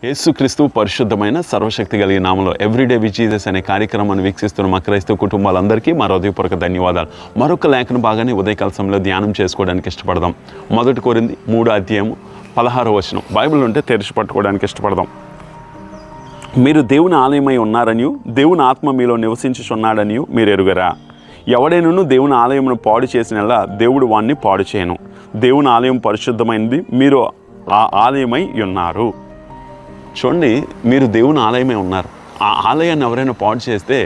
యేసుక్రీస్తు పరిశుద్ధమైన సర్వశక్తి కలిగిన నామములో ఎవ్రీడే విత్ జీసస్ అనే కార్యక్రమాన్ని వీక్షిస్తున్న మా క్రైస్తవ కుటుంబాలందరికీ మా హృదయపూర్వక ధన్యవాదాలు. మరొక లేఖన భాగాన్ని ఉదయకాల సమయంలో ధ్యానం చేసుకోవడానికి ఇష్టపడదాం. 1 కొరింథీ 3:16 బైబిల్ ఉంటే తెరిచి పట్టుకోవడానికి ఇష్టపడదాం. మీరు దేవుని ఆలయమై ఉన్నారనియు దేవుని ఆత్మ మీలో నివసించుచున్నాడనియు మీరు ఎరుగరా? ఎవడైనను దేవుని ఆలయమును పాడు చేసినలా దేవుడు వాణ్ణి పాడు చేయను. దేవుని ఆలయం పరిశుద్ధమైనది, మీరు ఆ ఆలయమై ఉన్నారు. చూడండి, మీరు దేవుని ఆలయమే ఉన్నారు. ఆ ఆలయాన్ని ఎవరైనా పాడు చేస్తే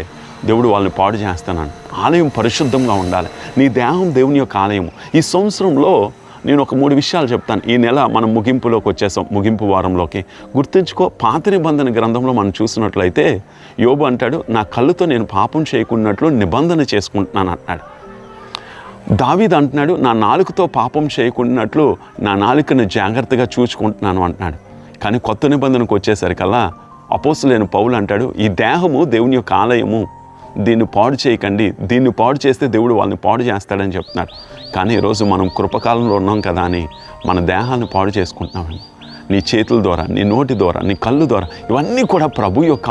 దేవుడు వాళ్ళని పాడు చేస్తానని. ఆలయం పరిశుద్ధంగా ఉండాలి. నీ దేహం దేవుని యొక్క ఆలయము. ఈ సంవత్సరంలో నేను ఒక 3 విషయాలు చెప్తాను. ఈ నెల మనం ముగింపులోకి వచ్చేసాం, ముగింపు వారంలోకి. గుర్తుంచుకో, పాత నిబంధన గ్రంథంలో మనం చూసినట్లయితే యోబు అంటాడు, నా కళ్ళుతో నేను పాపం చేయకున్నట్లు నిబంధన చేసుకుంటున్నాను అంటున్నాడు. దావీదు అంటున్నాడు, నా నాలుకతో పాపం చేయకున్నట్లు నా నాలుకను జాగ్రత్తగా చూసుకుంటున్నాను అంటున్నాడు. కానీ కొత్త నిబంధనకు వచ్చేసరికల్లా అపోస్తలుడైన పౌలు అంటాడు, ఈ దేహము దేవుని యొక్క ఆలయము, దీన్ని పాడు చేయకండి, దీన్ని పాడు చేస్తే దేవుడు వాళ్ళని పాడు చేస్తాడని చెప్తున్నాడు. కానీ ఈరోజు మనం కృపకాలంలో ఉన్నాం కదా అని మన దేహాన్ని పాడు చేసుకుంటున్నాము. నీ చేతుల ద్వారా, నీ నోటి ద్వారా, నీ కళ్ళు ద్వారా, ఇవన్నీ కూడా ప్రభు యొక్క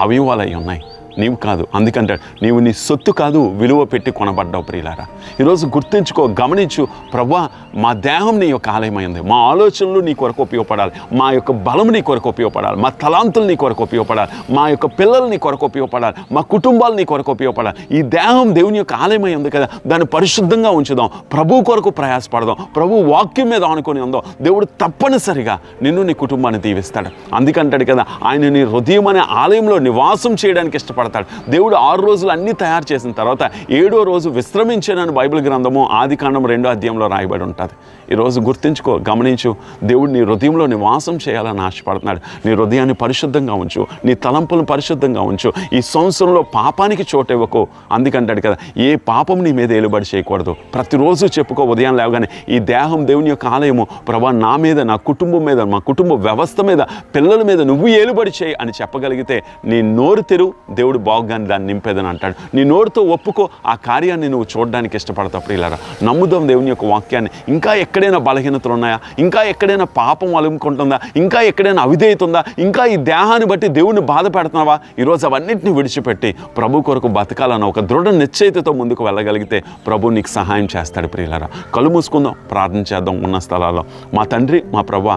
అవయవాలై ఉన్నాయి, నీవు కాదు. అందుకంటే నీవు నీ సొత్తు కాదు, విలువ పెట్టి కొనబడ్డావు ప్రియులారా. ఈరోజు గుర్తుంచుకో, గమనించు, ప్రభువా మా దేహం నీ యొక్క ఆలయమైంది. మా ఆలోచనలు నీ కొరకు ఉపయోగపడాలి, మా యొక్క బలం నీ కొరకు ఉపయోగపడాలి, మా తలాంతులు నీ కొరకు ఉపయోగపడాలి, మా యొక్క పిల్లలు నీ కొరకు ఉపయోగపడాలి, మా కుటుంబాలు నీ కొరకు ఉపయోగపడాలి. ఈ దేహం దేవుని యొక్క ఆలయమై ఉంది కదా, దాన్ని పరిశుద్ధంగా ఉంచుదాం, ప్రభు కొరకు ప్రయాసపడదాం, ప్రభు వాక్యం మీద ఆనుకొని ఉందాం. దేవుడు తప్పనిసరిగా నిన్ను నీ కుటుంబాన్ని దీవిస్తాడు. అందుకంటాడు కదా, ఆయన నీ హృదయం అనే ఆలయంలో నివాసం చేయడానికి ఇష్టపడతాడు. దేవుడు 6 రోజులు అన్నీ తయారు చేసిన తర్వాత 7వ రోజు విశ్రమించానని బైబిల్ గ్రంథము ఆదికాండం 2వ అధ్యాయంలో రాయబడి ఉంటుంది. ఈరోజు గుర్తుంచుకో, గమనించు, దేవుడు నీ హృదయంలో నివాసం చేయాలని ఆశపడుతున్నాడు. నీ హృదయాన్ని పరిశుద్ధంగా ఉంచు, నీ తలంపులను పరిశుద్ధంగా ఉంచు. ఈ సంవత్సరంలో పాపానికి చోటు ఇవ్వకు. అందుకంటాడు కదా, ఏ పాపం నీ మీద ఏలుబడి చేయకూడదు. ప్రతిరోజు చెప్పుకో, ఉదయం లేవగానే ఈ దేహం దేవుని యొక్క ఆలయము, ప్రభా నా మీద, నా కుటుంబం మీద, మా కుటుంబ వ్యవస్థ మీద, పిల్లల మీద నువ్వు ఏలుబడి చేయి అని చెప్పగలిగితే నీ నోరు తెరువు, దేవుడు బాగుగాని దాన్ని నింపేదని అంటాడు. నీ నోరుతో ఒప్పుకో, ఆ కార్యాన్ని నువ్వు చూడడానికి ఇష్టపడతావు ప్రియులారా. నమ్ముదాం దేవుని యొక్క వాక్యాన్ని. ఇంకా ఎక్కడైనా బలహీనతలు ఉన్నాయా? ఇంకా ఎక్కడైనా పాపం అలుముకుంటుందా? ఇంకా ఎక్కడైనా అవిధేయత ఉందా? ఇంకా ఈ దేహాన్ని బట్టి దేవుణ్ణి బాధ పెడుతున్నావా? ఈరోజు అవన్నింటినీ విడిచిపెట్టి ప్రభు కొరకు బతకాలన్న ఒక దృఢ నిశ్చయితతో ముందుకు వెళ్ళగలిగితే ప్రభు నీకు సహాయం చేస్తాడు ప్రియులారా. కళ్ళు మూసుకుందాం, ప్రార్థన చేద్దాం. ఉన్న స్థలాల్లో మా తండ్రి, మా ప్రభువా,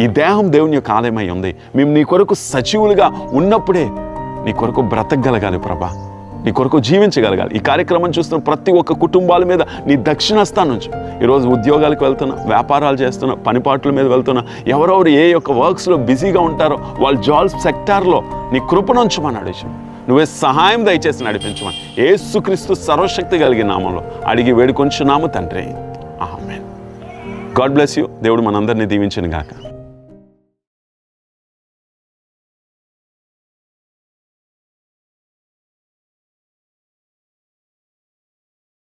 ఈ దేహం దేవుని యొక్క ఆలయమై ఉంది. మేము నీ కొరకు సజీవులుగా ఉన్నప్పుడే నీ కొరకు బ్రతకగలగాలి ప్రభా, నీ కొరకు జీవించగలగాలి. ఈ కార్యక్రమం చూస్తున్న ప్రతి ఒక్క కుటుంబాల మీద నీ దక్షిణస్థానం నుంచి, ఈరోజు ఉద్యోగాలకు వెళ్తున్నా, వ్యాపారాలు చేస్తున్నా, పనిపాట్ల మీద వెళ్తున్నా, ఎవరెవరు ఏ యొక్క వర్క్స్లో బిజీగా ఉంటారో వాళ్ళ జాబ్స్ సెక్టార్లో నీ కృపనుంచమని నువ్వే సహాయం దయచేసి నడిపించమని యేసుక్రీస్తు సర్వశక్తి కలిగిన నామంలో అడిగి వేడుకొంచున్నాము తండ్రి. ఆమేన్. God bless you. దేవుడు మనందరినీ దీవించును గాక.